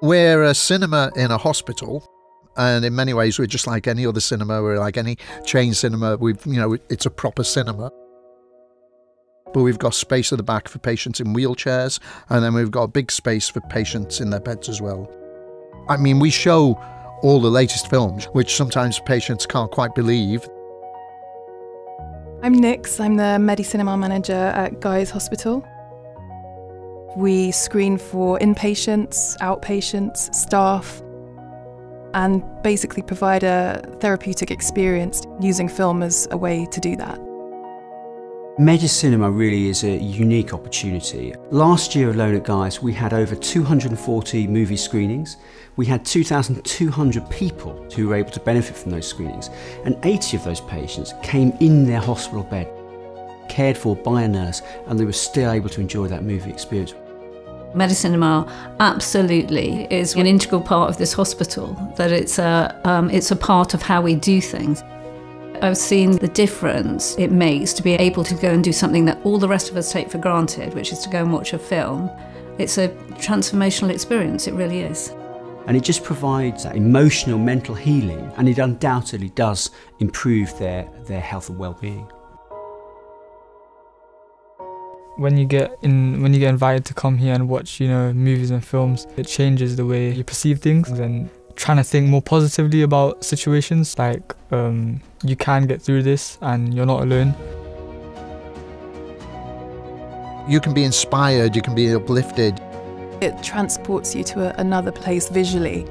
We're a cinema in a hospital, and in many ways we're just like any other cinema. We're like any chain cinema. It's a proper cinema. But we've got space at the back for patients in wheelchairs, and then we've got a big space for patients in their beds as well. I mean, we show all the latest films, which sometimes patients can't quite believe. I'm Nix, I'm the Medicinema manager at Guy's Hospital. We screen for inpatients, outpatients, staff, and basically provide a therapeutic experience using film as a way to do that. Medicinema really is a unique opportunity. Last year alone at Guy's we had over 240 movie screenings. We had 2,200 people who were able to benefit from those screenings, and 80 of those patients came in their hospital bed, cared for by a nurse, and they were still able to enjoy that movie experience. Medicinema absolutely is an integral part of this hospital, that it's a part of how we do things. I've seen the difference it makes to be able to go and do something that all the rest of us take for granted, which is to go and watch a film. It's a transformational experience, it really is. And it just provides that emotional, mental healing, and it undoubtedly does improve their health and well-being. When you get invited to come here and watch, movies and films, it changes the way you perceive things, and trying to think more positively about situations, like you can get through this and you're not alone. You can be inspired, you can be uplifted. It transports you to another place visually.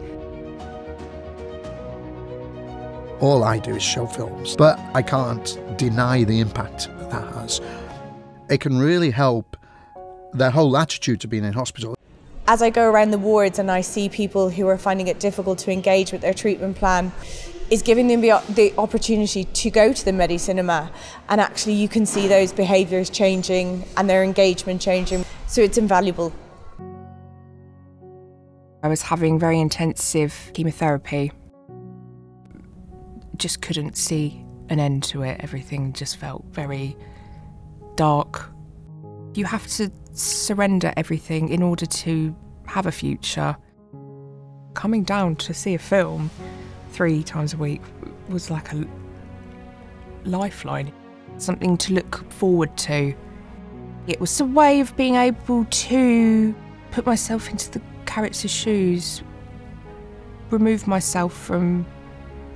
All I do is show films, but I can't deny the impact that has. It can really help their whole attitude to being in hospital. As I go around the wards and I see people who are finding it difficult to engage with their treatment plan, is giving them the opportunity to go to the Medicinema, and actually you can see those behaviours changing and their engagement changing, so it's invaluable. I was having very intensive chemotherapy. Just couldn't see an end to it. Everything just felt very dark. You have to surrender everything in order to have a future. Coming down to see a film 3 times a week was like a lifeline, something to look forward to. It was a way of being able to put myself into the character's shoes, remove myself from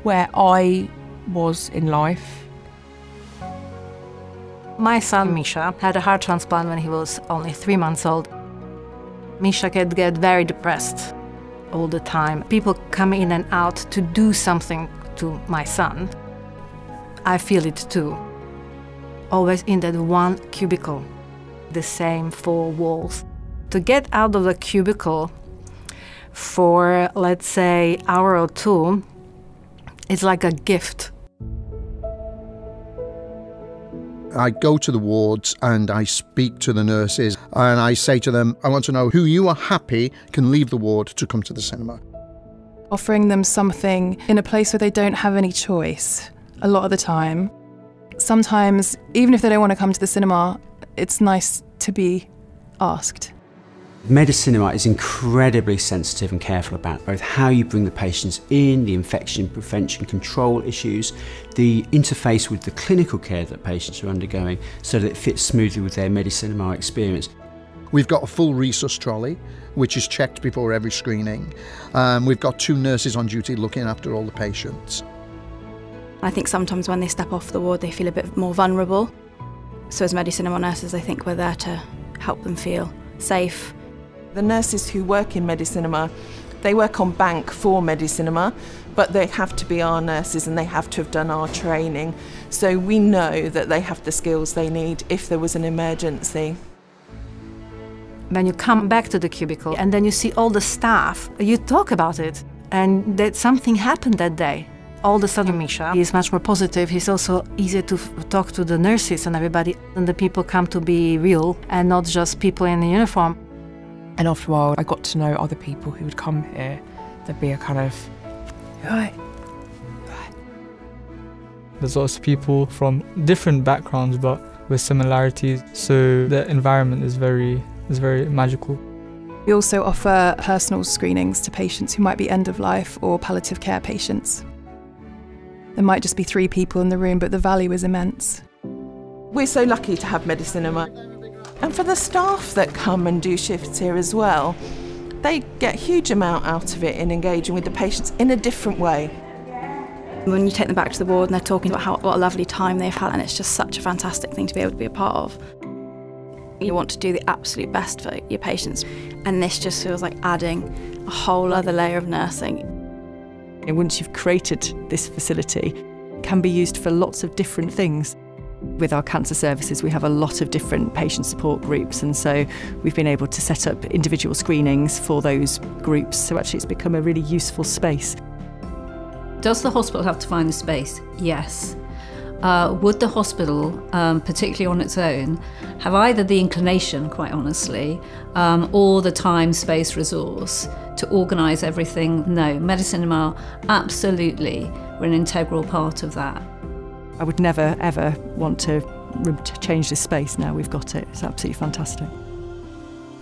where I was in life. My son Misha had a heart transplant when he was only 3 months old. Misha could get very depressed all the time. People come in and out to do something to my son. I feel it too. Always in that one cubicle, the same 4 walls. To get out of the cubicle for, let's say, an hour or 2, it's like a gift. I go to the wards and I speak to the nurses and I say to them, I want to know who you are happy can leave the ward to come to the cinema. Offering them something in a place where they don't have any choice a lot of the time. Sometimes, even if they don't want to come to the cinema, it's nice to be asked. Medicinema is incredibly sensitive and careful about both how you bring the patients in, the infection prevention control issues, the interface with the clinical care that patients are undergoing, so that it fits smoothly with their Medicinema experience. We've got a full resus trolley, which is checked before every screening. We've got 2 nurses on duty looking after all the patients. I think sometimes when they step off the ward, they feel a bit more vulnerable. So as Medicinema nurses, I think we're there to help them feel safe. The nurses who work in Medicinema, they work on bank for Medicinema, but they have to be our nurses and they have to have done our training. So we know that they have the skills they need if there was an emergency. When you come back to the cubicle and then you see all the staff, you talk about it, and that something happened that day. All of a sudden, Misha is much more positive. He's also easier to talk to the nurses and everybody, and the people come to be real and not just people in the uniform. And after a while, I got to know other people who would come here. There'd be a kind of, right. There's lots of people from different backgrounds but with similarities, so the environment is very magical. We also offer personal screenings to patients who might be end of life or palliative care patients. There might just be 3 people in the room, but the value is immense. We're so lucky to have Medicinema. And for the staff that come and do shifts here as well, they get a huge amount out of it in engaging with the patients in a different way. When you take them back to the ward and they're talking about what a lovely time they've had, and it's just such a fantastic thing to be able to be a part of. You want to do the absolute best for your patients, and this just feels like adding a whole other layer of nursing. And once you've created this facility, it can be used for lots of different things. With our cancer services, we have a lot of different patient support groups, and so we've been able to set up individual screenings for those groups, so actually it's become a really useful space. Does the hospital have to find the space? Yes. Would the hospital, particularly on its own, have either the inclination, quite honestly, or the time, space, resource to organise everything? No. Medicinema, absolutely, we're an integral part of that. I would never, ever want to change this space now we've got it. It's absolutely fantastic.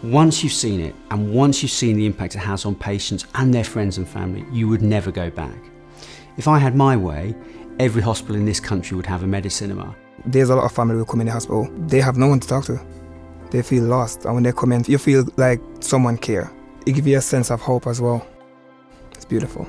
Once you've seen it, and once you've seen the impact it has on patients and their friends and family, you would never go back. If I had my way, every hospital in this country would have a Medicinema. There's a lot of family who come in the hospital. They have no one to talk to. They feel lost, and when they come in, you feel like someone cares. It gives you a sense of hope as well. It's beautiful.